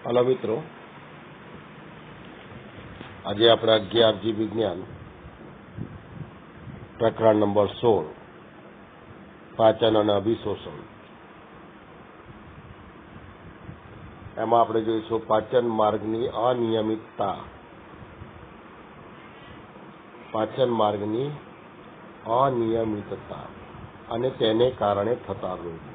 Hello મિત્રો, આજે આપણે 11 જીવ વિજ્ઞાન પ્રકરણ નંબર 16 પાચન અને અભિશોષણ એમાં આપણે જોઈશું પાચન માર્ગની અનિયમિતતા. પાચન માર્ગની અનિયમિતતા અને તેને કારણે થતા રોગો.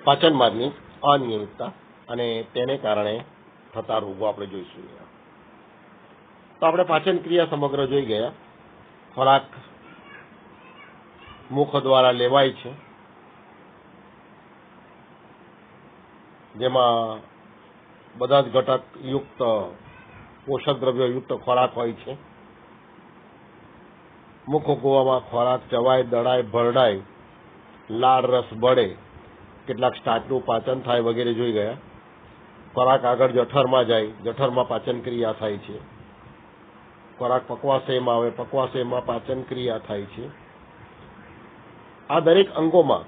પાચન માર્ગની અનિયમિતતા અને તેને કારણે થતા રોગો આપણે જોઈશું. તો આપણે પાચન ક્રિયા સમગ્ર જોઈ ગયા. ખોરાક મુખ દ્વારા લેવાય છે, જેમાં બધા જ ઘટક યુક્ત પોષક દ્રવ્યો યુક્ત ખોરાક હોય છે. મુખ ગોવામાં ખોરાક ચવાય, દળાય, ભરડાય, લાળ રસ બળે, કેટલાક સ્ટાર્ચનું પાચન થાય વગેરે જોઈ ગયા. ખોરાક આગળ જઠરમાં જાય, જઠરમાં પાચન ક્રિયા થાય છે. ખોરાક પક્વાશયમાં આવે, પક્વાશયમાં પાચન ક્રિયા થાય છે. આ દરેક અંગોમાં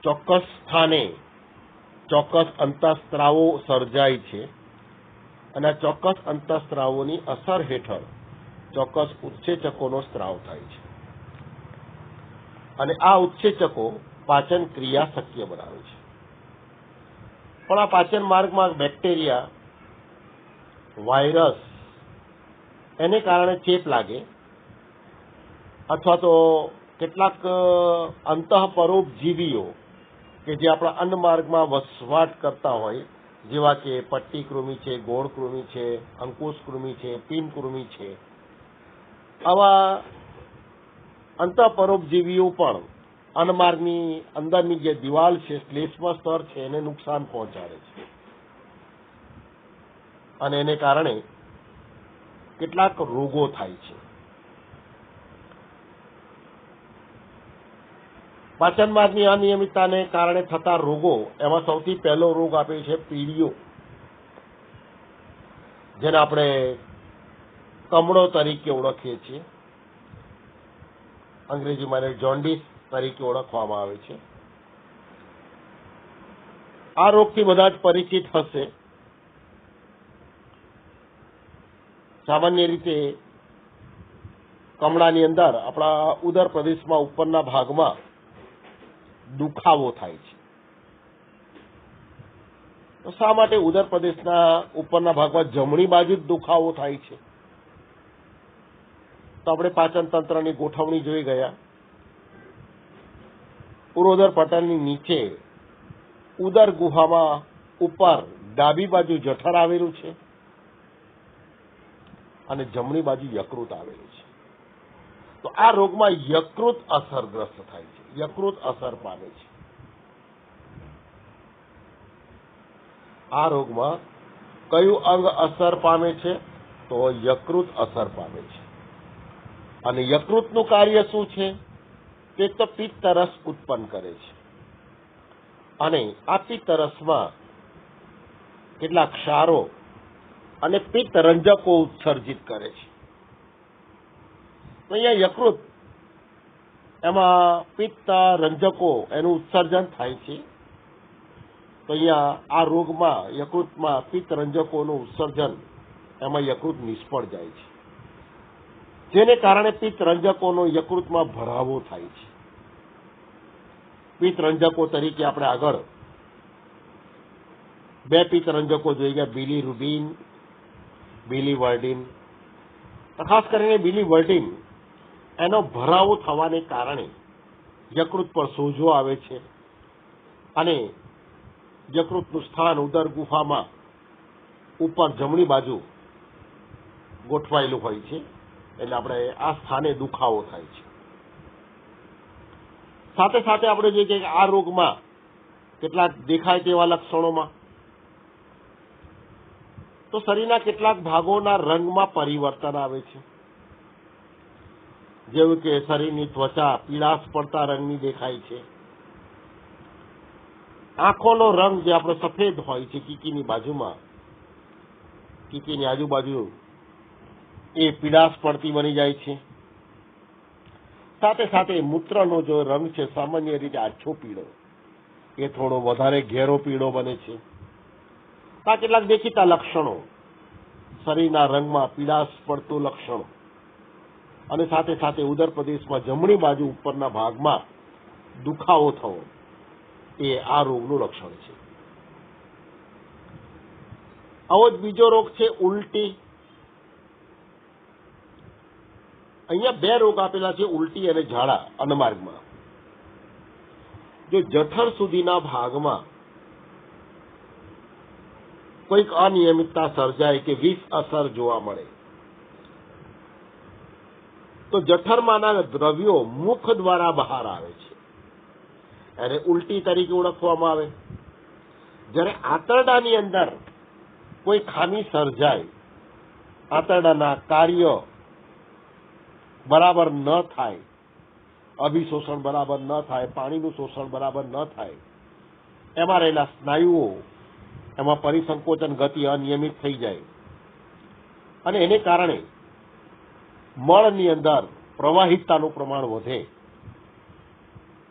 ચોક્કસ સ્થાને ચોક્કસ અંતઃસ્ત્રાવો સર્જાય છે અને આ ચોક્કસ અંતઃસ્ત્રાવોની અસર હેઠળ ચોક્કસ ઉત્સેચકોનો સ્ત્રાવ થાય છે અને આ ઉત્સેચકો પાચન ક્રિયા શક્ય બનાવે છે. પણ આ પાચન માર્ગમાં બેક્ટેરિયા, વાયરસ એને કારણે ચેપ લાગે અથવા તો કેટલાક અંતઃપરોપજીવીઓ કે જે આપણા અન્ન માર્ગમાં વસવાટ કરતા હોય, જેવા કે પટ્ટી કૃમિ છે, ગોળ કૃમિ છે, અંકુશ કૃમિ છે, પીન કૃમિ છે, આવા અંતઃપરોપજીવીઓ પણ અન્નમાર્ગની અંદરની જે દિવાલ છે, શ્લેષ્મ સ્તર છે, એને નુકસાન પહોંચાડે છે અને એને કારણે કેટલાક રોગો થાય છે. પાચન માર્ગની અનિયમિતતાને કારણે થતા રોગો, એમાં સૌથી પહેલો રોગ આપે છે પીળીઓ, જેને આપણે કમળો તરીકે ઓળખીએ છીએ. અંગ્રેજીમાં જોન્ડિસ તરીકે ઓળખવામાં આવે છે. આ રોગથી બધા જ પરિચિત હશે. સામાન્ય રીતે કમળાની અંદર આપણા ઉદર પ્રદેશમાં ઉપરના ભાગમાં દુખાવો થાય છે. તો શા માટે ઉદર પ્રદેશના ઉપરના ભાગમાં જમણી બાજુ જ દુખાવો થાય છે? તો આપણે પાચન તંત્રની ગોઠવણી જોઈ ગયા. ઉરોદર પટલની નીચે ઉદર ગુહામાં ઉપર ડાબી બાજુ જઠર આવેલું છે અને જમણી બાજુ યકૃત આવેલું છે. તો આ રોગમાં યકૃત અસરગ્રસ્ત થાય છે, યકૃત અસર પામે છે. આ રોગમાં કયું અંગ અસર પામે છે? તો યકૃત અસર પામે છે. અને યકૃતનું કાર્ય શું છે? તે તો પિત્તરસ ઉત્પન્ન કરે છે અને આ પિત્તરસમાં કેટલાક ક્ષારો અને પિત્ત રંજકો ઉત્સર્જિત કરે છે. તો અહીંયા યકૃત, એમાં પિત્ત રંજકો એનું ઉત્સર્જન થાય છે. તો અહીંયા આ રોગમાં યકૃતમાં પિત્ત રંજકોનું ઉત્સર્જન, એમાં યકૃત નિષ્ફળ જાય છે, જેને કારણે પિત્ત રંજકોનો યકૃતમાં ભરાવો થાય છે. પિત્ત રંજકો તરીકે આપણે આગળ 2 પિત્ત રંજકો જોઈ ગયા, બિલીરુબિન, બિલીવર્ડિન. ખાસ કરીને બિલીવર્ડિન, એનો ભરાવો થવાને કારણે યકૃત પર સોજો આવે છે અને યકૃતનું સ્થાન ઉદર ગુફામાં ઉપર જમણી બાજુ ગોઠવાયેલું હોય છે, એટલે આપણે આ સ્થાને દુખાવો થાય છે. સાથે સાથે આપણે જોઈએ કે આ રોગમાં કેટલાક દેખાય તેવા લક્ષણોમાં તો શરીરના કેટલાક ભાગોના રંગમાં પરિવર્તન આવે છે, જેવું કે શરીરની ત્વચા પીળાશ પડતા રંગની દેખાય છે. આંખોનો રંગ જે આપણો સફેદ હોય છે કીકીની બાજુમાં, કીકીની આજુબાજુ એ પીળાશ પડતી બની જાય છે. સાથે સાથે મૂત્રનો જો રંગ છે સામાન્ય રીતે આછો પીળો એ થોડો વધારે ઘેરો પીળો બને છે. આ કેટલાક દેખીતા લક્ષણો, શરીરના રંગમાં પીળાશ પડતું લક્ષણો, અને સાથે સાથે ઉદર પ્રદેશમાં જમણી બાજુ ઉપરના ભાગમાં દુખાવો થવો એ આ રોગનું લક્ષણ છે. આવો જ બીજો રોગ છે ઉલટી. અહીંયા બે રોગ આપેલા છે, ઉલટી અને ઝાડા અન્નમાર્ગમાં. જો જઠર સુધીના ભાગમાં કોઈક અનિયમિતતા સર્જાય કે વિષ અસર જોવા મળે તો જઠરમાંના દ્રવ્યો મુખ દ્વારા બહાર આવે છે, એને ઉલટી તરીકે ઓળખવામાં આવે. જ્યારે આંતરડાની અંદર કોઈ ખામી સર્જાય, આંતરડાના કાર્ય બરાબર ન થાય, અભિશોષણ બરાબર ન થાય, પાણીનું શોષણ બરાબર ન થાય, એમાં રહેલા સ્નાયુઓ એમાં પરિસંકોચન ગતિ અનિયમિત થઈ જાય અને એને કારણે મળની અંદર પ્રવાહિતતાનું પ્રમાણ વધે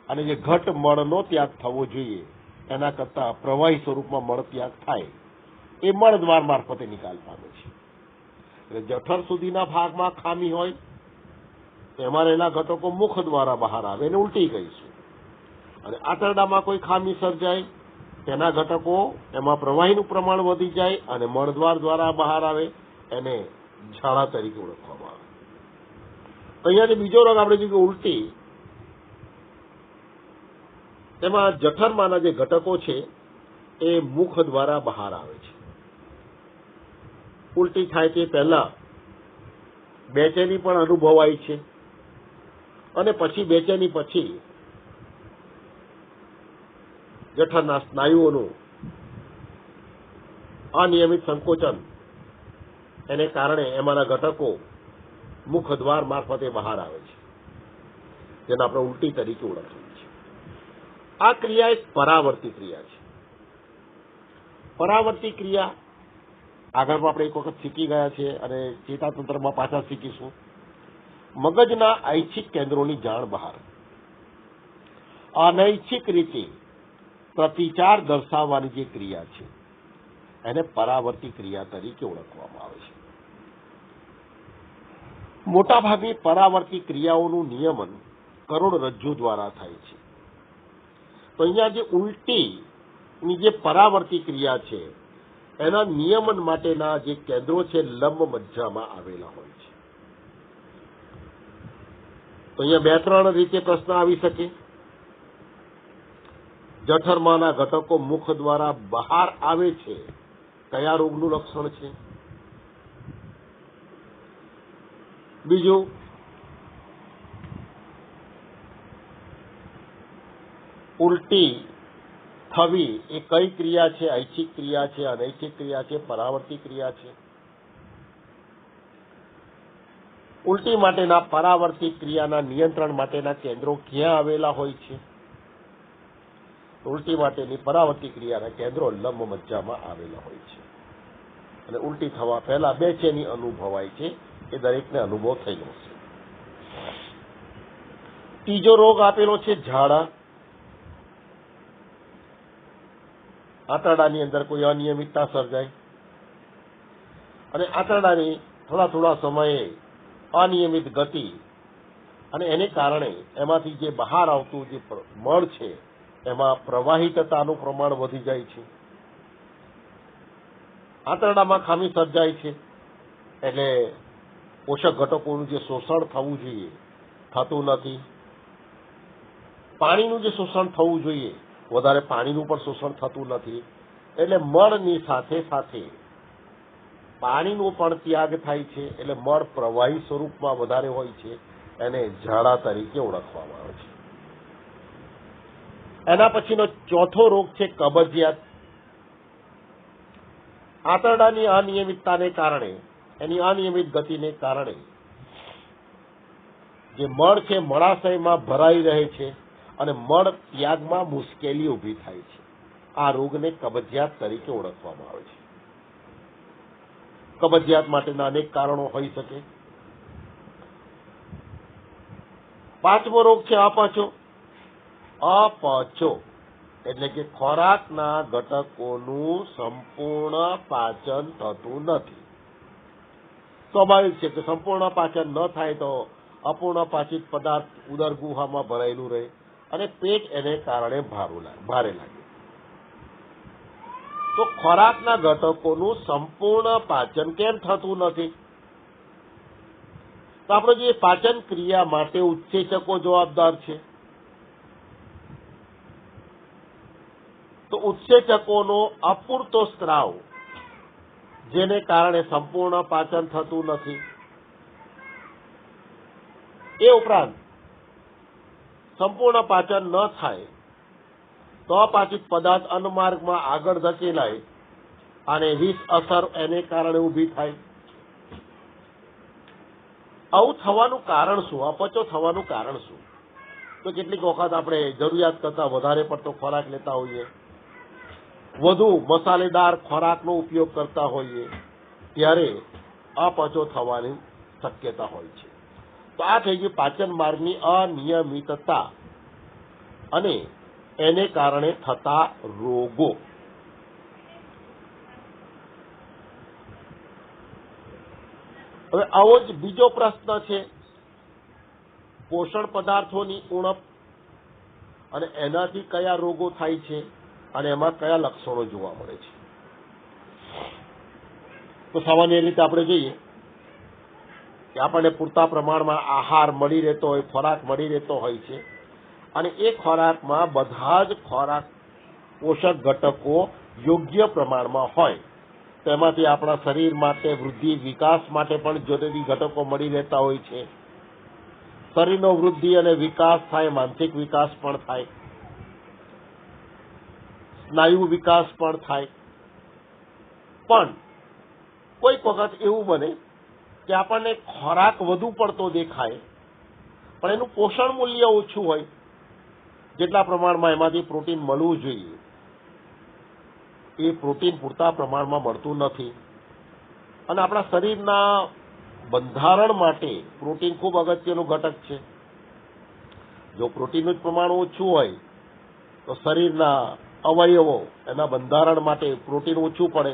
અને જે ઘટ મળનો ત્યાગ થવો જોઈએ એના કરતાં પ્રવાહી સ્વરૂપમાં મળ ત્યાગ થાય, એ મળ દ્વાર મારફતે નિકાલ પામે છે. એટલે જઠર સુધીના ભાગમાં ખામી હોય તો એમાં રહેલા ઘટકો મુખ દ્વારા બહાર આવે, એને ઉલટી કહીશું. અને આંતરડામાં કોઈ ખામી સર્જાય, તેના ઘટકો એમાં પ્રવાહીનું પ્રમાણ વધી જાય અને મળદ્વાર દ્વારા બહાર આવે, એને ઝાડા તરીકે ઓળખવામાં આવે. અહીંયાથી બીજો રોગ આપણે જોઈએ ઉલટી. એમાં જઠરમાંના જે ઘટકો છે એ મુખ દ્વારા બહાર આવે છે. ઉલટી થાય તે પહેલા બેચેની પણ અનુભવાય છે અને પછી બેચેની પછી જઠરના સ્નાયુઓનું અનિયમિત સંકોચન એને કારણે એમાંના ઘટકો મુખ દ્વાર મારફતે બહાર આવે છે, જેને આપણે ઉલટી તરીકે ઓળખીએ છીએ. આ ક્રિયા એક પરાવર્તી ક્રિયા છે. પરાવર્તી ક્રિયા આગળ આપણે એક વખત શીખી ગયા છે અને ચેતાતંત્રમાં પાછા શીખીશું. મગજના ઐચ્છિક કેન્દ્રોની જાણ બહાર, અનૈચ્છિક રીતે પ્રતિચાર દર્શાવવાની જે ક્રિયા છે એને પરાવર્તી ક્રિયા તરીકે ઓળખવામાં આવે છે. મોટાભાગની પરાવર્તી ક્રિયાઓનું નિયમન કરોડરજ્જુ દ્વારા થાય છે. તો અહીંયા જે ઉલટીની જે પરાવર્તી ક્રિયા છે એના નિયમન માટેના જે કેન્દ્રો છે લંબ મજ્જામાં આવેલા હોય છે. તો અહીંયા બે ત્રણ રીતે પ્રશ્ન આવી શકે. જઠરમાંના ઘટકો મુખ દ્વારા બહાર આવે છે, કયા રોગનું લક્ષણ છે? બીજું, ઉલટી થવી એ કઈ ક્રિયા છે? ઐચ્છિક ક્રિયા છે, અનૈચ્છિક ક્રિયા છે, પરાવર્તી ક્રિયા છે? ઉલટી માટેના પરાવર્તી ક્રિયાના નિયંત્રણ માટેના કેન્દ્રો ક્યાં આવેલા હોય છે? ઉલટી માટેની પરાવર્તી ક્રિયાના કેન્દ્રો લંબ મજ્જામાં આવેલા હોય છે અને ઉલટી થવા પહેલા બેચેની અનુભવાય છે, એ દરેકને અનુભવ થયેલો છે. ત્રીજો રોગ આપેલો છે ઝાડા. આંતરડાની અંદર કોઈ અનિયમિતતા સર્જાય અને આંતરડાની થોડા સમયે અનિયમિત ગતિ અને એને કારણે એમાંથી જે બહાર આવતું જે મળ છે એમાં પ્રવાહિતતાનું પ્રમાણ વધી જાય છે. આંતરડામાં ખામી સર્જાય છે એટલે પોષક ઘટકોનું જે શોષણ થવું જોઈએ થતું નથી. પાણીનું જે શોષણ થવું જોઈએ વધારે પાણીનું પણ શોષણ થતું નથી. એટલે મળની સાથે સાથે પાણીનો પણ ત્યાગ થાય છે, એટલે મળ પ્રવાહી સ્વરૂપમાં વધારે હોય છે, એને ઝાડા તરીકે ઓળખવામાં આવે છે. એના પછીનો ચોથો રોગ છે કબજિયાત. આંતરડાની અનિયમિતતાને કારણે, એની અનિયમિત ગતિને કારણે જે મળ છે મળાશયમાં ભરાઈ રહે છે અને મળ ત્યાગમાં મુશ્કેલી ઊભી થાય છે. આ રોગને કબજિયાત તરીકે ઓળખવામાં આવે છે. કબજિયાત માટેના અનેક કારણો હોઈ શકે. પાંચમો રોગ છે અપચો. અપચો એટલે કે ખોરાકના ઘટકોનું સંપૂર્ણ પાચન થતું નથી. સ્વાભાવિક છે કે સંપૂર્ણ પાચન ન થાય તો અપૂર્ણ પાચિત પદાર્થ ઉદર ગુહામાં ભરાયેલું રહે અને પેટ એને કારણે ભારે લાગે. તો ખોરાકના ઘટકોનું સંપૂર્ણ પાચન કેમ થતું નથી? તો આપણે જે પાચન ક્રિયા માટે ઉત્સેચકો જવાબદાર છે. તો ઉત્સેચકોનો અપૂરતો સ્ત્રાવ, જેને કારણે સંપૂર્ણ પાચન થતું નથી. એ ઉપરાંત સંપૂર્ણ પાચન ન થાય તો અપાચિત પદાર્થ અન્નમાર્ગમાં આગળ ધકેલાય અને વિષ અસર એને કારણે ઊભી થાય. આવું થવાનું કારણ શું? અપચો થવાનું કારણ શું? તો કેટલીક વખત આપણે જરૂરિયાત કરતા વધારે પડતો ખોરાક લેતા હોઈએ, વધુ મસાલેદાર ખોરાકનો ઉપયોગ કરતા હોઈએ, ત્યારે અપચો થવાની શક્યતા હોય છે. તો આ થઈ ગઈ પાચન માર્ગની અનિયમિતતા અને એને કારણે થતા રોગો. હવે આવો જ બીજો પ્રશ્ન છે પોષણ પદાર્થોની ઉણપ અને એનાથી કયા રોગો થાય છે અને એમાં કયા લક્ષણો જોવા મળે છે. તો સામાન્ય રીતે આપણે જોઈએ કે આપણને પૂરતા પ્રમાણમાં આહાર મળી રહેતો હોય, ખોરાક મળી રહેતો હોય છે અને એ ખોરાકમાં બધા જ ખોરાક પોષક ઘટકો યોગ્ય પ્રમાણમાં હોય, તેમાંથી આપણા શરીર માટે વૃદ્ધિ વિકાસ માટે પણ જરૂરી ઘટકો મળી રહેતા હોય છે. શરીરનો વૃદ્ધિ અને વિકાસ થાય, માનસિક વિકાસ પણ થાય, સ્નાયુ વિકાસ પણ થાય. પણ કોઈક વખત એવું બને કે આપણને ખોરાક વધુ પડતો દેખાય પણ એનું પોષણ મૂલ્ય ઓછું હોય. જેટલા પ્રમાણમાં એમાંથી પ્રોટીન મળવું જોઈએ એ પ્રોટીન પૂરતા પ્રમાણમાં મળતું નથી. અને આપણા શરીરના બંધારણ માટે પ્રોટીન ખૂબ અગત્યનું ઘટક છે. જો પ્રોટીનનું જ પ્રમાણ ઓછું હોય તો શરીરના અવયવો એના બંધારણ માટે પ્રોટીન ઓછું પડે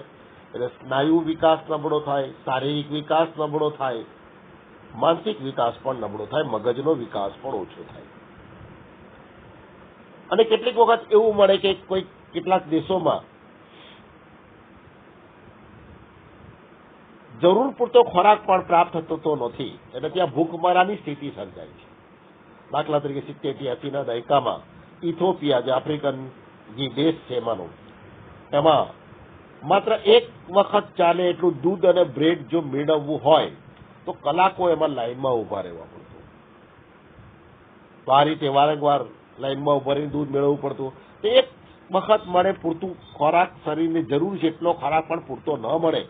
એટલે સ્નાયુ વિકાસ નબળો થાય, શારીરિક વિકાસ નબળો થાય, માનસિક વિકાસ પણ નબળો થાય, મગજનો વિકાસ પણ ઓછો થાય. અને કેટલીક વખત એવું મળે કે કેટલાક દેશોમાં જરૂર પૂરતો ખોરાક પણ પ્રાપ્ત થતો નથી, એટલે ત્યાં ભૂખમરાની સ્થિતિ સર્જાય છે. દાખલા તરીકે 70-80ના દાયકામાં ઇથોપિયા, જે આફ્રિકન જે દેશ છે એમાં માત્ર એક વખત ચાલે એટલું દૂધ અને બ્રેડ જો મેળવવું હોય તો કલાકો એમાં લાઈનમાં ઉભા રહેવા પડતું. તો આ રીતે વારંવાર લાઈનમાં ઉભા રહીને દૂધ મેળવવું પડતું. તો એક વખત મળે પૂરતું ખોરાક, શરીરની જરૂર જેટલો ખોરાક પણ પૂરતો ન મળે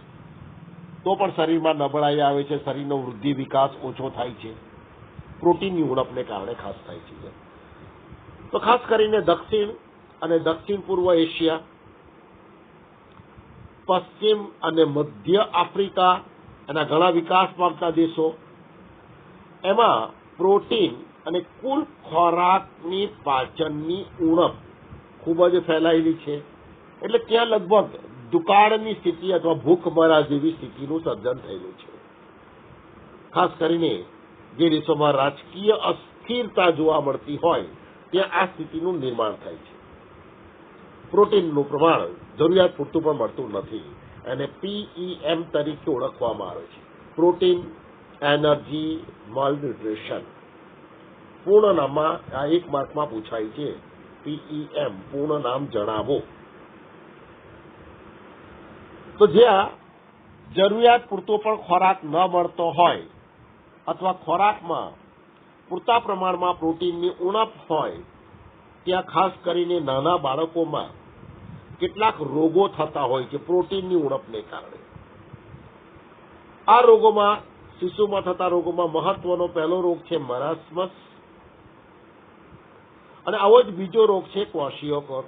તો પણ શરીરમાં નબળાઈ આવે છે, શરીરનો વૃદ્ધિ વિકાસ ઓછો થાય છે, પ્રોટીનની ઉણપને કારણે ખાસ થાય છે. તો ખાસ કરીને દક્ષિણ અને દક્ષિણ પૂર્વ એશિયા, પશ્ચિમ અને મધ્ય આફ્રિકા, એના ઘણા વિકાસ પામતા દેશો, એમાં પ્રોટીન અને કુલ ખોરાકની પાચનની ઉણપ ખૂબ જ ફેલાયેલી છે. એટલે ત્યાં લગભગ દુકાળની સ્થિતિ અથવા ભૂખમરા જેવી સ્થિતિનું સર્જન થયેલું છે. ખાસ કરીને જે દેશોમાં રાજકીય અસ્થિરતા જોવા મળતી હોય ત્યાં આ સ્થિતિનું નિર્માણ થાય છે. પ્રોટીનનું પ્રમાણ જરૂરિયાત પૂરતું પણ મળતું નથી, અને PEM તરીકે ઓળખવામાં આવે છે, પ્રોટીન એનર્જી માલન્યુટ્રિશન. પૂર્ણ નામમાં આ એક માર્કમાં પૂછાય છે, PEM પૂર્ણ નામ જણાવો. તો જ્યાં જરૂરિયાત પૂરતો પણ ખોરાક ન મળતો હોય અથવા ખોરાકમાં પૂરતા પ્રમાણમાં પ્રોટીનની ઉણપ હોય ત્યાં ખાસ કરીને નાના બાળકોમાં કેટલાક રોગો થતા હોય છે પ્રોટીનની ઉણપને કારણે. આ રોગોમાં શિશુમાં થતા રોગોમાં મહત્વનો પહેલો રોગ છે મરાસ્મસ અને આવો જ બીજો રોગ છે ક્વોશિયોકોર.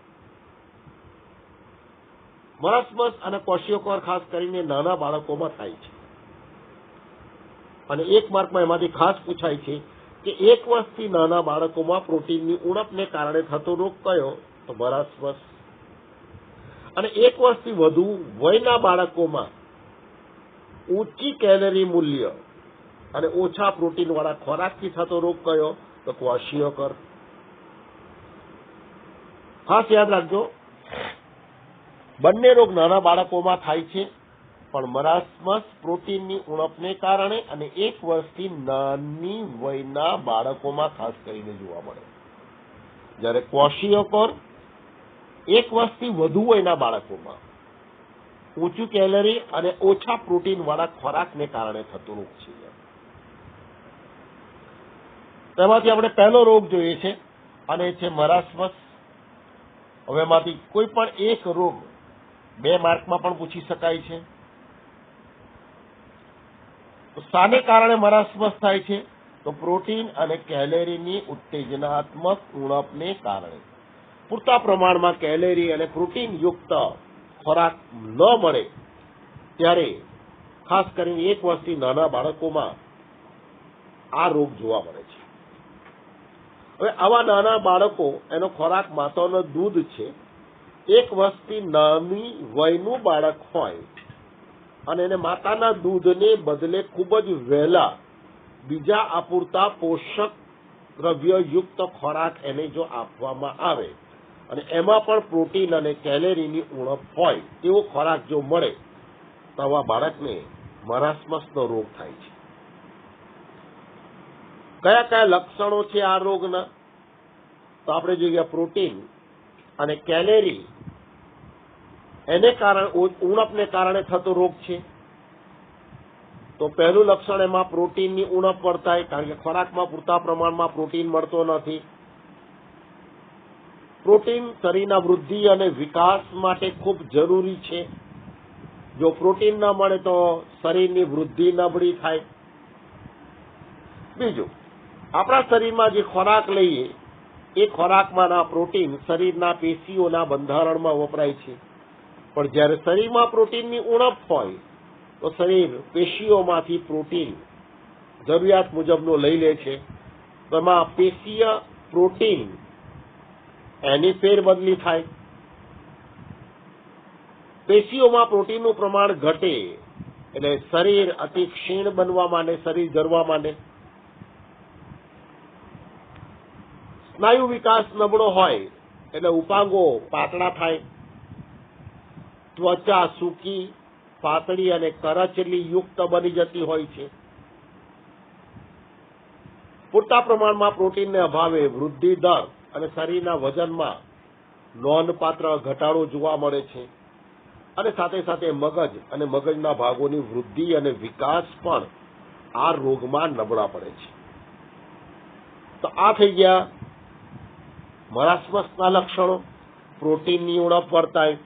મરાસ્મસ અને ક્વોશિયોકોર ખાસ કરીને નાના બાળકોમાં થાય છે અને એક માર્કમાં એમાંથી ખાસ પૂછાય છે કે 1 વર્ષથી નાના બાળકોમાં પ્રોટીનની ઉણપને કારણે થતો રોગ કયો? તો મરાસ્મસ. અને 1 વર્ષથી વધુ વયના બાળકોમાં ઊંચી કેલરી મૂલ્ય અને ઓછા પ્રોટીનવાળા ખોરાકથી થતો રોગ કયો? તો ક્વોશિયોકોર. ખાસ યાદ રાખજો, બંને રોગ નાના બાળકોમાં થાય છે, પણ મરાસ્મસ પ્રોટીનની ઉણપને કારણે અને 1 વર્ષથી નાની વયના બાળકોમાં ખાસ કરીને જોવા મળે, જ્યારે ક્વોશિયોકોર 1 વર્ષથી વધુ વયના બાળકોમાં ઊંચું કેલરી અને ઓછા પ્રોટીનવાળા ખોરાકને કારણે થતો રોગ છે. તેમાંથી આપણે પહેલો રોગ જોઈએ છે અને એ છે મરાસ્મસ. હવે એમાંથી કોઈ પણ એક રોગ 2 માર્કમાં પણ પૂછી શકાય છે. તો શાને કારણે મરાસ્મસ થાય છે? તો પ્રોટીન અને કેલરીની ઉત્તેજનાત્મક ઉણપને કારણે. પૂરતા પ્રમાણમાં કેલરી અને પ્રોટીન યુક્ત ખોરાક ન મળે ત્યારે ખાસ કરીને 1 વર્ષથી નાના બાળકોમાં આ રોગ જોવા મળે છે. હવે આવા નાના બાળકો, એનો ખોરાક માતાનું દૂધ છે. 1 વર્ષથી નાની વયનું બાળક હોય અને એને માતાના દૂધને બદલે ખૂબ જ વહેલા બીજા અપૂરતા પોષક દ્રવ્યયુક્ત ખોરાક એને જો આપવામાં આવે અને એમાં પણ પ્રોટીન અને કેલેરીની ઉણપ હોય તેવો ખોરાક જો મળે તો આવા બાળકને મરાસ્મસનો રોગ થાય છે. કયા કયા લક્ષણો છે આ રોગના? તો આપણે જોઈએ પ્રોટીન અને કેલેરી એને કારણે ઉણપને કારણે થતો રોગ છે. તો પહેલું લક્ષણ એમાં પ્રોટીનની ઉણપ વર્તાય, કારણ કે ખોરાકમાં પૂરતા પ્રમાણમાં પ્રોટીન મળતો નથી. પ્રોટીન શરીરના વૃદ્ધિ અને વિકાસ માટે ખૂબ જરૂરી છે. જો પ્રોટીન ન મળે તો શરીરની વૃદ્ધિ નબળી થાય. બીજું, આપણા શરીરમાં જે ખોરાક લઈએ એ ખોરાકમાંના પ્રોટીન શરીરના પેશીઓના બંધારણમાં વપરાય છે, પણ જ્યારે શરીરમાં પ્રોટીનની ઉણપ હોય તો શરીર પેશીઓમાંથી પ્રોટીન જરૂરિયાત મુજબનો લઈ લે છે. તો એમાં પેશીય પ્રોટીન એની ફેરબદલી થાય. પેશીઓમાં પ્રોટીનનું પ્રમાણ ઘટે એટલે શરીર અતિ ક્ષીણ બનવા માંડે, શરીર જરવા માંડે. સ્નાયુ વિકાસ નબળો હોય એટલે ઉપાંગો પાતળા થાય. ત્વચા સૂકી, પાતળી અને કરચલી યુક્ત બની જતી હોય છે. પૂરતા પ્રમાણમાં પ્રોટીનને અભાવે વૃદ્ધિ દર અને શરીરના વજનમાં નોંધપાત્ર ઘટાડો જોવા મળે છે અને સાથે સાથે મગજ અને મગજના ભાગોની વૃદ્ધિ અને વિકાસ પણ આ રોગમાં નબળા પડે છે. તો આ થઈ ગયા મરાસ્મસના લક્ષણો. પ્રોટીનની ઉણપ વર્તાય,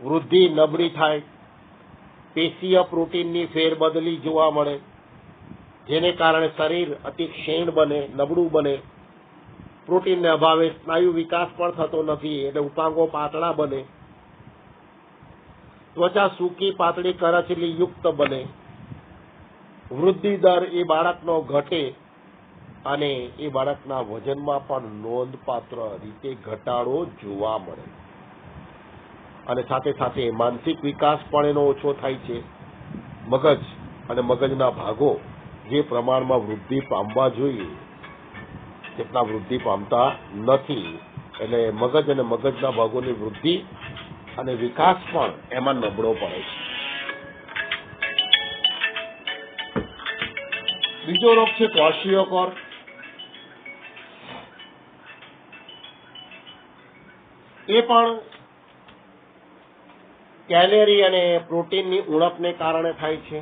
વૃદ્ધિ નબળી થાય, પેશીય પ્રોટીનની ફેરબદલી જોવા મળે, જેને કારણે શરીર અતિ ક્ષીણ બને, નબળું બને. પ્રોટીનને અભાવે સ્નાયુ વિકાસ પણ થતો નથી એટલે ઉપાંગો પાતળા બને. ત્વચા સૂકી, પાતળી, કરચલી યુક્ત બને. વૃદ્ધિ દર એ બાળકનો ઘટે અને એ બાળકના વજનમાં પણ નોંધપાત્ર રીતે ઘટાડો જોવા મળે અને સાથે સાથે માનસિક વિકાસ પણ એનો ઓછો થાય છે. મગજ અને મગજના ભાગો જે પ્રમાણમાં વૃદ્ધિ પામવા જોઈએ તેટલા વૃદ્ધિ પામતા નથી, એટલે મગજ અને મગજના ભાગોની વૃદ્ધિ અને વિકાસ પણ એમાં નબળો પડે છે. બીજો રોગ છે ક્વોશિયોકોર. એ પણ કેલેરી અને પ્રોટીનની ઉણપને કારણે થાય છે.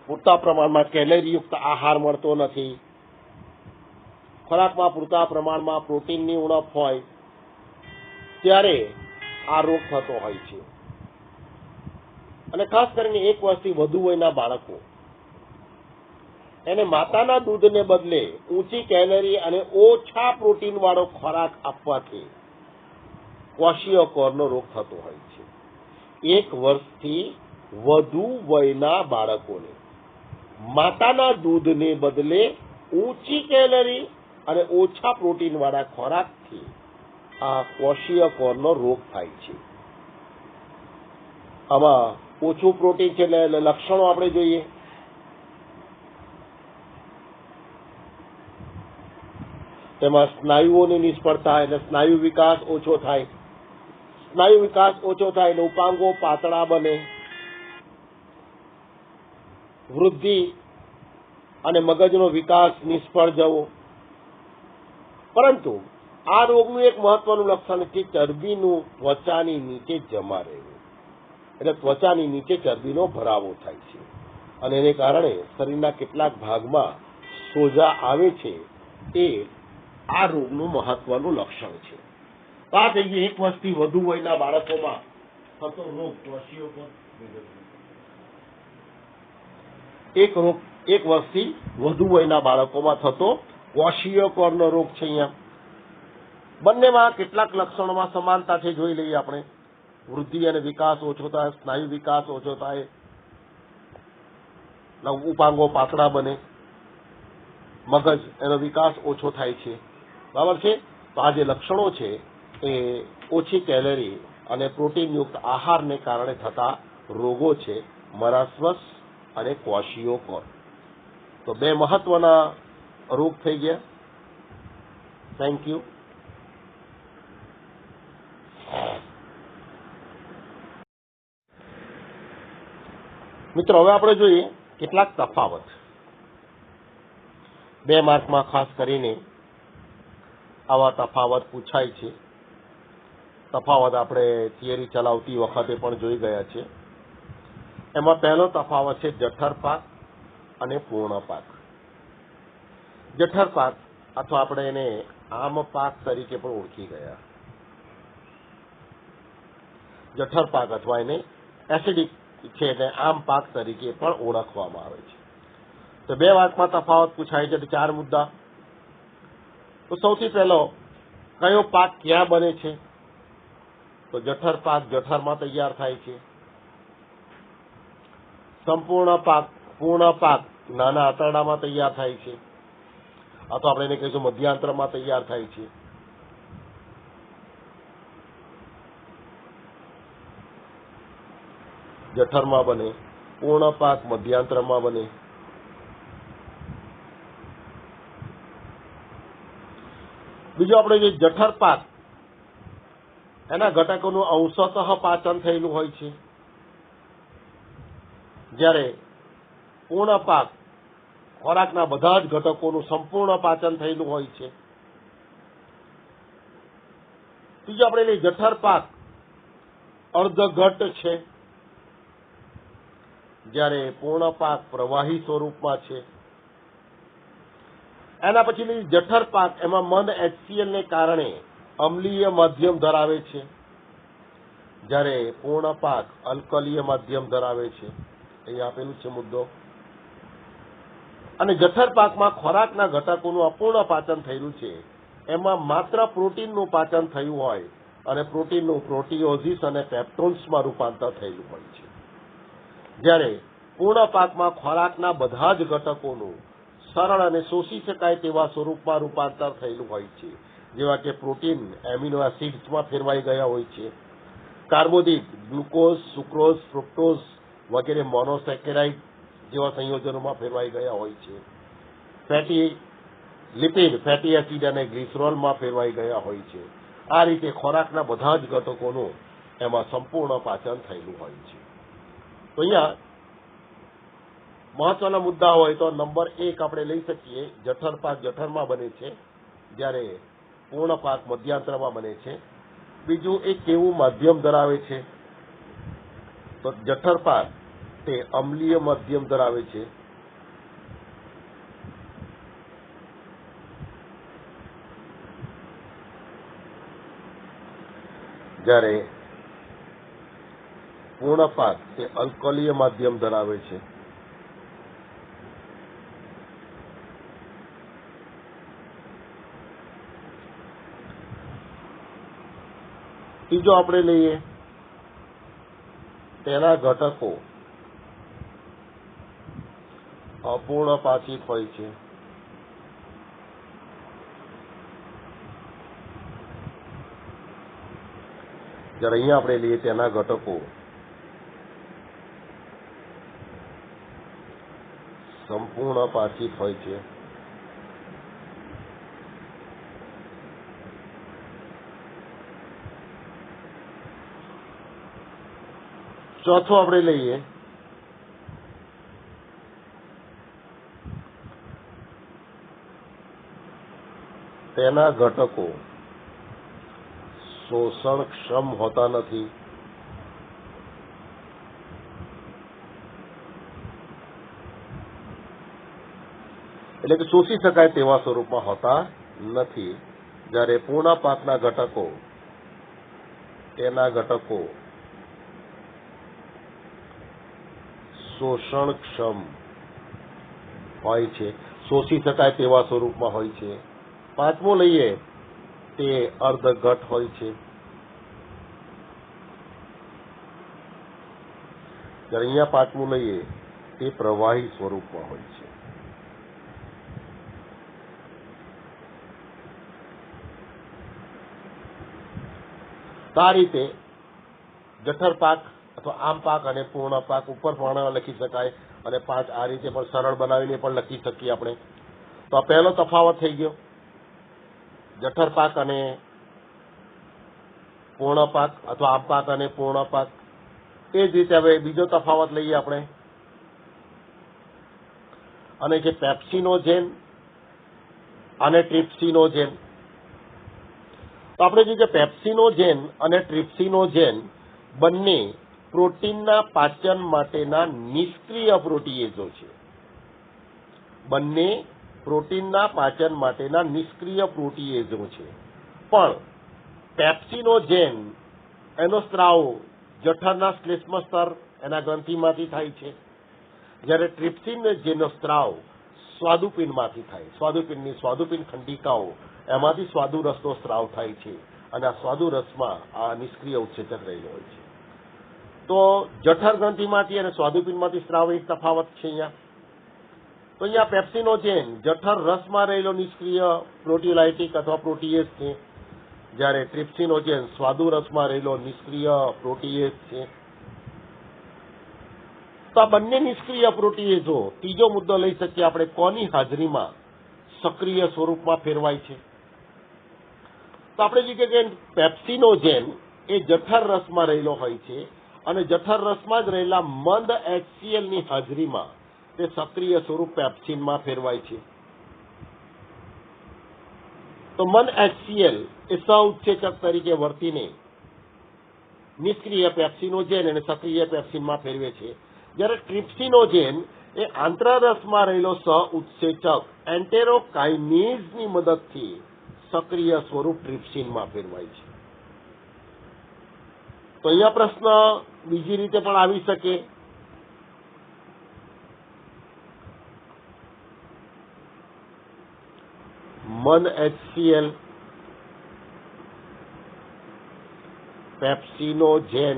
પૂરતા પ્રમાણમાં કેલેરીયુક્ત આહાર મળતો નથી, ખોરાકમાં પૂરતા પ્રમાણમાં પ્રોટીનની ઉણપ હોય ત્યારે આ રોગ થતો હોય છે. અને ખાસ કરીને 1 વર્ષથી વધુ વયના બાળકો એને માતાના દૂધને બદલે ઊંચી કેલેરી અને ઓછા પ્રોટીન વાળો ખોરાક આપવાથી ક્વોશિયોકોરનો રોગ થતો હોય છે. 1 વર્ષથી વધુ વયના બાળકોને માતાના દૂધને બદલે ઊંચી કેલરી અને ઓછા પ્રોટીન વાળા ખોરાકથી આ ક્વોશિયોકોરનો રોગ થાય છે. આમાં ઓછું પ્રોટીન છે એટલે લક્ષણો આપણે જોઈએ. તેમાં સ્નાયુઓની નિષ્ફળતા એટલે સ્નાયુ વિકાસ ઓછો થાય. સ્નાયુ વિકાસ ઓછો થાય એટલે ઉપાંગો પાતળા બને, વૃદ્ધિ અને મગજનો વિકાસ નિષ્ફળ જવો. પરંતુ આ રોગનું એક મહત્વનું લક્ષણ છે ચરબીનું ત્વચાની નીચે જમા રહેવું, એટલે ત્વચાની નીચે ચરબીનો ભરાવો થાય છે અને એને કારણે શરીરના કેટલાક ભાગમાં સોજા આવે છે. એ આ રોગનું મહત્વનું લક્ષણ છે. આ થઈ ગઈ 1 વર્ષથી વધુ વયના બાળકોમાં થતો રોગ ક્વોશિયોકોર. 1 વર્ષથી વધુ વયના બાળકોમાં થતો ક્વોશિયોકોરનો રોગ છે. અહીંયા બંનેમાં કેટલાક લક્ષણોમાં સમાનતા છે, જોઈ લઈએ આપણે. વૃદ્ધિ અને વિકાસ ઓછો થાય, સ્નાયુ વિકાસ ઓછો થાય, ઉપાંગો પાતળા બને, મગજ એનો વિકાસ ઓછો થાય છે. બરાબર છે. તો આ જે લક્ષણો છે એ ઓછી કેલરી અને પ્રોટીનયુક્ત આહારને કારણે થતા રોગો છે, મરાસમસ અને ક્વોશિયોકોર. તો 2 મહત્વના રોગ થઈ ગયા. Thank you. મિત્રો, હવે આપણે જોઈએ કેટલાક તફાવત. 2 માર્કમાં ખાસ કરીને આવા તફાવત પૂછાય છે. તફાવત આપણે થિયરી ચલાવતી વખતે પણ જોઈ ગયા છે. એમાં પહેલો તફાવત છે જઠર પાક અને પૂર્ણ પાક. જઠર પાક અથવા આપણે એને આમ પાક તરીકે પણ ઓળખી ગયા. જઠર પાક અથવા એને એસિડિક છે એટલે આમ પાક તરીકે પણ ઓળખવામાં આવે છે. તો 2 વાતમાં તફાવત પૂછાય છે. 4 મુદ્દા. તો સૌથી પહેલો, કયો પાક ક્યાં બને છે? તો જઠર પાક જઠરમાં તૈયાર થાય છે. સંપૂર્ણ પાક, પૂર્ણ પાક નાના આંતરડામાં તૈયાર થાય છે, અથવા આપણે એને કહીશું મધ્યાંતરમાં તૈયાર થાય છે. જઠરમાં બને, પૂર્ણ પાક મધ્યાંતરમાં બને. બીજું આપણે જે જઠર પાક એના ઘટકોનું અંશતઃ પાચન થયેલું હોય છે, જ્યારે પૂર્ણ પાક ખોરાકના બધા જ ઘટકોનું સંપૂર્ણ પાચન થયેલું હોય છે. બીજું આપણે જઠર પાક અર્ધઘટ છે, જ્યારે પૂર્ણ પાક પ્રવાહી સ્વરૂપમાં છે. એના પછીની જઠર પાક એમાં મંદ HCl ને કારણે અમ્લીય માધ્યમ ધરાવે છે, જ્યારે પૂર્ણ પાક અલ્કલીય માધ્યમ ધરાવે છે. અહીં આપેલું છે મુદ્દો. અને જઠર પાકમાં ખોરાકના ઘટકોનું અપૂર્ણ પાચન થયેલું છે, એમાં માત્ર પ્રોટીનનું પાચન થયું હોય અને પ્રોટીનનું પ્રોટીઓઝિસ અને પેપ્ટોન્સમાં રૂપાંતર થયેલું હોય છે, જ્યારે પૂર્ણ પાકમાં ખોરાકના બધા જ ઘટકોનું સરળ અને શોષી શકાય તેવા સ્વરૂપમાં રૂપાંતર થયેલું હોય છે, જેવા કે પ્રોટીન એમિનો એસિડ્સમાં ફેરવાઈ ગયા હોય છે, કાર્બોદિત ગ્લુકોઝ, સુક્રોઝ, ફ્રુક્ટોઝ વગેરે મોનોસેકેરાઇડ જેવા સંયોજનોમાં ફેરવાઈ ગયા હોય છે, ફેટી લિપિડ, ફેટી એસિડ અને ગ્લિસરોલમાં ફેરવાઈ ગયા હોય છે. આ રીતે ખોરાકના બધા જ ઘટકોનું એમાં સંપૂર્ણ પાચન થયેલું હોય છે. તો અહીંયા મહત્વના મુદ્દા હોય તો નંબર 1 આપણે લઈ શકીએ, જઠર પાક જઠરમાં બને છે, જ્યારે પૂર્ણ પાક મધ્યાંતરમાં બને છે. બીજું એ કેવું માધ્યમ ધરાવે છે? તો જઠર પાક તે અમ્લીય માધ્યમ ધરાવે છે. જ્યારે પૂર્ણ પાક તે અલ્કલીય માધ્યમ ધરાવે છે. ત્રીજો આપણે લઈએ તેના ઘટકો અપૂર્ણ પાચિત હોય છે. જ્યારે અહીંયા આપણે લઈએ તેના ઘટકો સંપૂર્ણ પાચિત હોય છે. ચોથો આપણે લઈએ તેના ઘટકો શોષણક્ષમ હોતા નથી. એટલે કે શોષી શકાય તેવા સ્વરૂપમાં હોતા નથી. જ્યારે પૂર્ણ પાકના ઘટકો તેના ઘટકો શોષણક્ષમ હોય છે, શોષી શકાય તેવા સ્વરૂપમાં હોય છે. પાંચમો લઈએ તે અર્ધઘટ હોય છે. જ્યારે અહીંયા પાંચમું લઈએ તે પ્રવાહી સ્વરૂપમાં હોય છે. તો આ રીતે જઠર પાક અથવા આમ પાક અને પૂર્ણ પાક ઉપર પણ લખી શકાય અને પાંચ આ રીતે પણ સરળ બનાવીને પણ લખી શકીએ આપણે. તો આ પહેલો તફાવત થઈ ગયો જઠર પાક અને પૂર્ણ પાક અથવા આમ પાક અને પૂર્ણ પાક. એ જ રીતે હવે બીજો તફાવત લઈએ આપણે અને જે પેપ્સિનોજેન અને ટ્રિપ્સિનોજેન. તો આપણે જોઈએ કે પેપ્સિનોજેન અને ટ્રિપ્સિનોજેન બંને પ્રોટીનના પાચન માટેના નિષ્ક્રિય પ્રોટીએઝો છે. બંને પ્રોટીનના પાચન માટેના નિષ્ક્રિય પ્રોટીએઝો છે. પણ પેપ્સિનોજેન એનો સ્ત્રાવ જઠરના શ્લેષ્મ સ્તર એના ગ્રંથિમાંથી થાય છે, જ્યારે ટ્રિપ્સિનોજેનનો સ્ત્રાવ સ્વાદુપિંડમાંથી થાય. સ્વાદુપિંડ ખંડિકાઓ એમાંથી સ્વાદુરસનો સ્ત્રાવ થાય છે અને આ સ્વાદુરસમાં આ નિષ્ક્રિય ઉત્સેચક રહેલો હોય છે. તો જઠર ગ્રંથિમાંથી અને સ્વાદુપિંડમાંથી સ્ત્રાવ એક તફાવત છે અહીંયા. તો અહીંયા પેપ્સિનોજેન જઠર રસમાં રહેલો નિષ્ક્રિય પ્રોટીલાઇટિક અથવા પ્રોટીએઝ છે, જ્યારે ટ્રિપ્સિનોજેન સ્વાદુરસમાં રહેલો નિષ્ક્રિય પ્રોટીએઝ છે. તો આ બંને નિષ્ક્રિય પ્રોટીએઝો ત્રીજો મુદ્દો લઈ શકીએ આપણે કોની હાજરીમાં સક્રિય સ્વરૂપમાં ફેરવાય છે. તો આપણે જોઈએ કે પેપ્સિનોજેન એ જઠર રસમાં રહેલો હોય છે અને જઠર રસમાં જ રહેલા મંદ HCl ની હાજરીમાં તે સક્રિય સ્વરૂપ પેપ્સિનમાં ફેરવાય છે. તો મંદ HCl એ સહઉત્સેચક તરીકે વર્તીને નિષ્ક્રિય પેપ્સિનોજેન અને સક્રિય પેપ્સિનમાં ફેરવે છે, જ્યારે ટ્રિપ્સિનોજેન એ આંતરરસમાં રહેલો સહઉત્સેચક એન્ટેરોકાઇનેઝની મદદથી સક્રિય સ્વરૂપ ટ્રિપ્સિનમાં ફેરવાય છે. તો અહીંયા પ્રશ્ન બીજી રીતે પણ આવી શકે. મંદ HCl પેપ્સિનોજેન,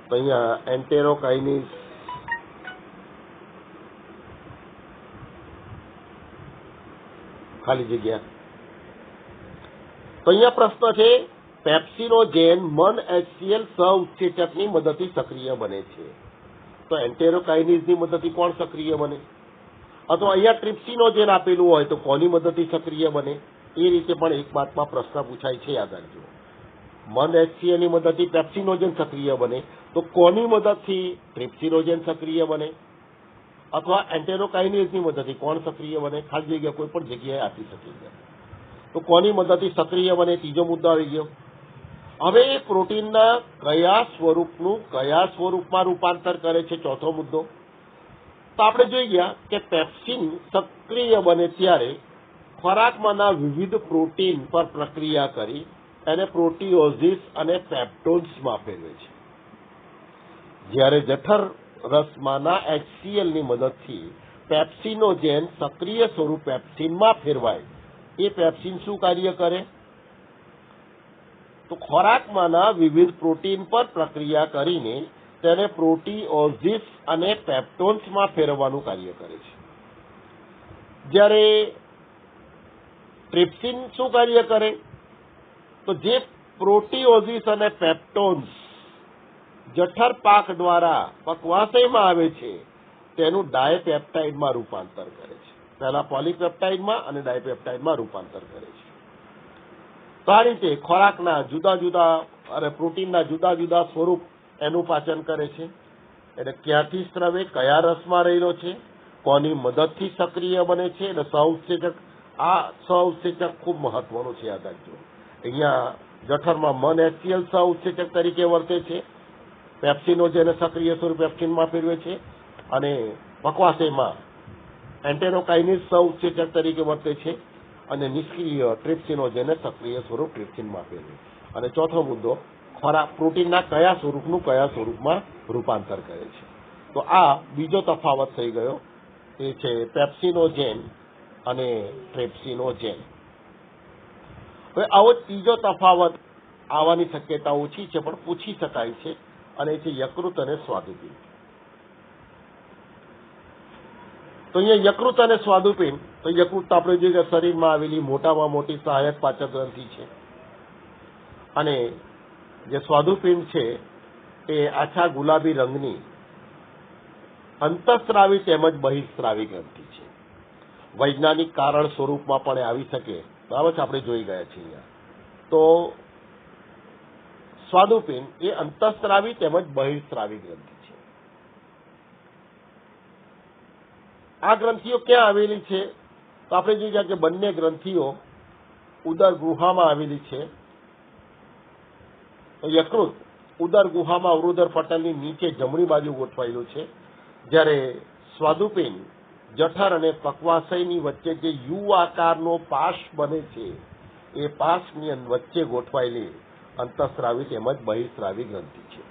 તો અહીંયા એન્ટેરોકાઇનેઝ ખાલી જગ્યા. તો અહીંયા પ્રશ્ન છે પેપ્સિનોજેન મંદ HCl સહઉત્સેચકની મદદથી સક્રિય બને છે, તો એન્ટેરોકાઇનેઝની મદદથી કોણ સક્રિય બને? અથવા અહીંયા ટ્રિપ્સિનોજેન આપેલું હોય તો કોની મદદથી સક્રિય બને? એ રીતે પણ એક વાતમાં પ્રશ્ન પૂછાય છે, યાદ રાખજો. મંદ HCl ની મદદથી પેપ્સિનોજેન સક્રિય બને તો કોની મદદથી ટ્રિપ્સિનોજેન સક્રિય બને? અથવા એન્ટેરોકાઇનેઝની મદદથી કોણ સક્રિય બને? ખાલી જગ્યા કોઈ પણ જગ્યાએ આપી શકે છે. તો કોની મદદથી સક્રિય બને ત્રીજો મુદ્દો આવી ગયો. હવે એ પ્રોટીનના કયા સ્વરૂપનું કયા સ્વરૂપમાં રૂપાંતર કરે છે, ચોથો મુદ્દો. તો આપણે જોઈ ગયા કે પેપ્સિન સક્રિય બને ત્યારે ખોરાકમાંના વિવિધ પ્રોટીન પર પ્રક્રિયા કરી એને પ્રોટીઓઝિસ અને પેપ્ટોન્સમાં ફેરવે છે. જ્યારે જઠર રસમાંના HCl ની મદદથી પેપ્સિનોજેન સક્રિય સ્વરૂપ પેપ્સિનમાં ફેરવાય, એ પેપ્સિન શું કાર્ય કરે? તો ખોરાકમાંના વિવિધ પ્રોટીન પર પ્રક્રિયા કરીને તેને પ્રોટીઓઝિસ અને પેપ્ટોન્સમાં ફેરવવાનું કાર્ય કરે છે. જ્યારે ટ્રિપ્સિન શું કાર્ય કરે? તો જે પ્રોટીઓઝિસ અને પેપ્ટોન્સ જઠર પાક દ્વારા પક્વાશયમાં આવે છે તેનું ડાયપેપ્ટાઇડમાં રૂપાંતર કરે છે. પહેલા પોલીપેપ્ટાઇડમાં અને ડાયપેપ્ટાઇડમાં રૂપાંતર કરે છે. તો આ રીતે ખોરાકના જુદા જુદા અને પ્રોટીનના જુદા જુદા સ્વરૂપ એનું પાચન કરે છે. એટલે ક્યાંથી સ્ત્રવે, કયા રસમાં રહેલો છે, કોની મદદથી સક્રિય બને છે, અને સહઉત્સેચક. આ સહઉત્સેચક ખૂબ મહત્વનું છે, યાદ રાખજો. અહીંયા જઠરમાં મન HCl સહઉત્સેચક તરીકે વર્તે છે. પેપ્સિનોજેને સક્રિય સ્વરૂપ પેપ્સિનમાં ફેરવે છે, અને પક્વાશયમાં એન્ટેરોકાઇનેઝ સહઉત્સેચક તરીકે વર્તે છે, અને નિષ્ક્રિય ટ્રિપ્સિનોજેને સક્રિય સ્વરૂપ ટ્રિપ્સિનમાં ફેરવે. અને ચોથો મુદ્દો, ખોરાક પ્રોટીનના કયા સ્વરૂપનું કયા સ્વરૂપમાં રૂપાંતર કરે છે. તો આ બીજો તફાવત થઈ ગયો, એ છે પેપ્સિનોજેન અને ટ્રિપ્સિનોજેન. હવે આવો ત્રીજો તફાવત આવવાની શક્યતા ઓછી છે, પણ પૂછી શકાય છે, અને એ છે યકૃત અને સ્વાદુપિંડ. તો અહીંયા યકૃત અને સ્વાદુપિંડ. તો યકૃત આપણે જોઈએ કે શરીરમાં આવેલી મોટામાં મોટી સહાયક પાચક ગ્રંથિ છે, અને જે સ્વાદુપિંડ છે એ આછા ગુલાબી રંગની અંતઃસ્રાવી તેમજ બહિઃસ્રાવી ગ્રંથિ છે. વૈજ્ઞાનિક કારણ સ્વરૂપમાં પણ આવી શકે, બરાબર છે, આપણે જોઈ ગયા છીએ અહીંયા. તો સ્વાદુપિંડ એ અંતઃસ્રાવી તેમજ બહિઃસ્રાવી ગ્રંથિ છે. આ ગ્રંથિઓ ક્યાં આવેલી છે? તો આપણે જોઈ ગયા કે બંને ગ્રંથિઓ ઉદર ગુહામાં આવેલી છે. તો યકૃત ઉદર ગુહામાં અવરોદર પટલની નીચે જમણી બાજુ ગોઠવાયેલું છે, જ્યારે સ્વાદુપિંડ જઠર અને પક્વાશયની વચ્ચે જે યુ આકારનો પાશ બને છે એ પાશની વચ્ચે ગોઠવાયેલી અંતઃસ્રાવી તેમજ બહિઃસ્રાવી ગ્રંથિ છે.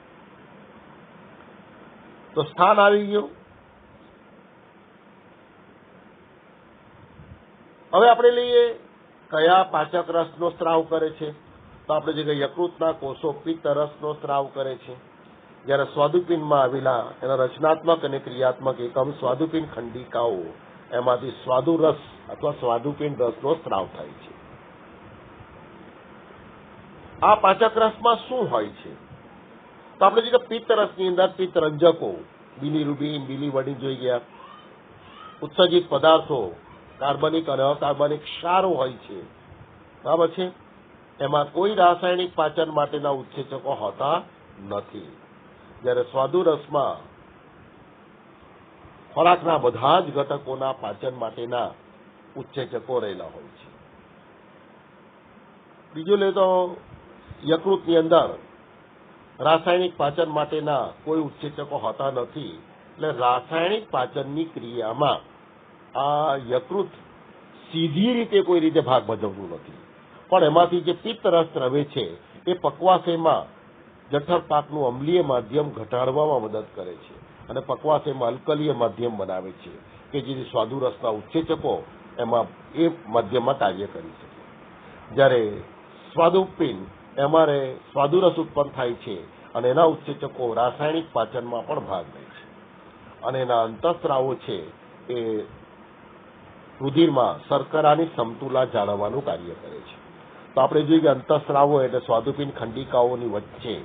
તો સ્થાન આવી ગયું. હવે આપણે લઈએ કયા પાચક રસનો સ્ત્રાવ કરે છે. તો આપણે જે યકૃતના કોષો પિત્ત રસનો સ્ત્રાવ કરે છે, જ્યારે સ્વાદુપિંડમાં આવેલા એના રચનાત્મક અને ક્રિયાત્મક એકમ સ્વાદુપિંડ ખંડિકાઓ, એમાંથી સ્વાદુરસ અથવા સ્વાદુપિંડ રસનો સ્ત્રાવ થાય છે. આ પાચક રસમાં શું હોય છે? તો આપણે જે પિત્ત રસની અંદર પિત્તરંજકો, બિલીરુબિન, બિલીવર્ડિન જોઈ ગયા, ઉત્સર્જિત પદાર્થો કાર્બનિક અને અકાર્બનિક ક્ષારો હોય છે, બરાબર છે. એમાં કોઈ રાસાયણિક પાચન માટેના ઉત્સેચકો હોતા નથી. જ્યારે સ્વાદુરસમાં ખોરાકના બધા જ ઘટકોના પાચન માટેના ઉત્સેચકો રહેલા હોય છે. બીજું લે તો યકૃતની અંદર રાસાયણિક પાચન માટેના કોઈ ઉત્સેચકો હોતા નથી. એટલે રાસાયણિક પાચનની ક્રિયામાં આ યકૃત સીધી રીતે કોઈ રીતે ભાગ ભજવતું નથી, પણ એમાંથી જે પિત્ત રસ સ્રવે છે એ પક્વાશયમાં જઠર પાકનું અમ્લીય માધ્યમ ઘટાડવામાં મદદ કરે છે, અને પક્વાશયમાં અલ્કલીય માધ્યમ બનાવે છે કે જેથી સ્વાદુરસના ઉત્સેચકો એમાં એ માધ્યમમાં કાર્ય કરી શકે. જ્યારે સ્વાદુપિંડ એમાં સ્વાદુરસ ઉત્પન્ન થાય છે, અને એના ઉત્સેચકો રાસાયણિક પાચનમાં પણ ભાગ લે છે, અને એના અંતઃસ્રાવો છે એ રુધિરમાં શર્કરાની સમતુલા જાળવવાનું કાર્ય કરે છે. તો આપણે જોઈએ કે અંતઃસ્રાવો એટલે સ્વાદુપિંડ ખંડિકાઓની વચ્ચે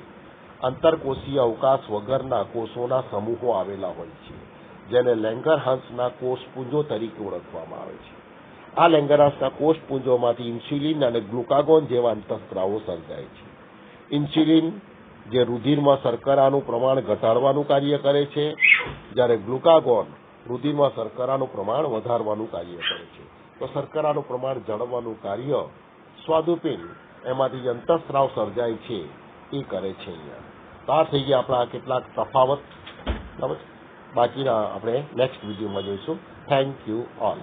આંતરકોષીય અવકાશ વગરના કોષોના સમૂહો આવેલા હોય છે, જેને લેંગરહાન્સના કોષપુંજો તરીકે ઓળખવામાં આવે છે. આ લેંગરહાન્સના કોષપુંજોમાંથી ઇન્સ્યુલિન અને ગ્લુકાગોન જેવા અંતઃસ્રાવો સર્જાય છે. ઇન્સ્યુલિન જે રુધિરમાં શર્કરાનું પ્રમાણ ઘટાડવાનું કાર્ય કરે છે, જ્યારે ગ્લુકાગોન રુધિરમાં શર્કરાનું પ્રમાણ વધારવાનું કાર્ય કરે છે. તો શર્કરાનું પ્રમાણ જાળવવાનું કાર્ય સ્વાદુપિંડ એમાંથી જે અંતઃસ્રાવ સર્જાય છે એ કરે છે અહીંયા. તો આ થઈ ગયા આપણા કેટલાક તફાવત. બરાબર, બાકીના આપણે નેક્સ્ટ વિડીયોમાં જોઈશું. Thank you all.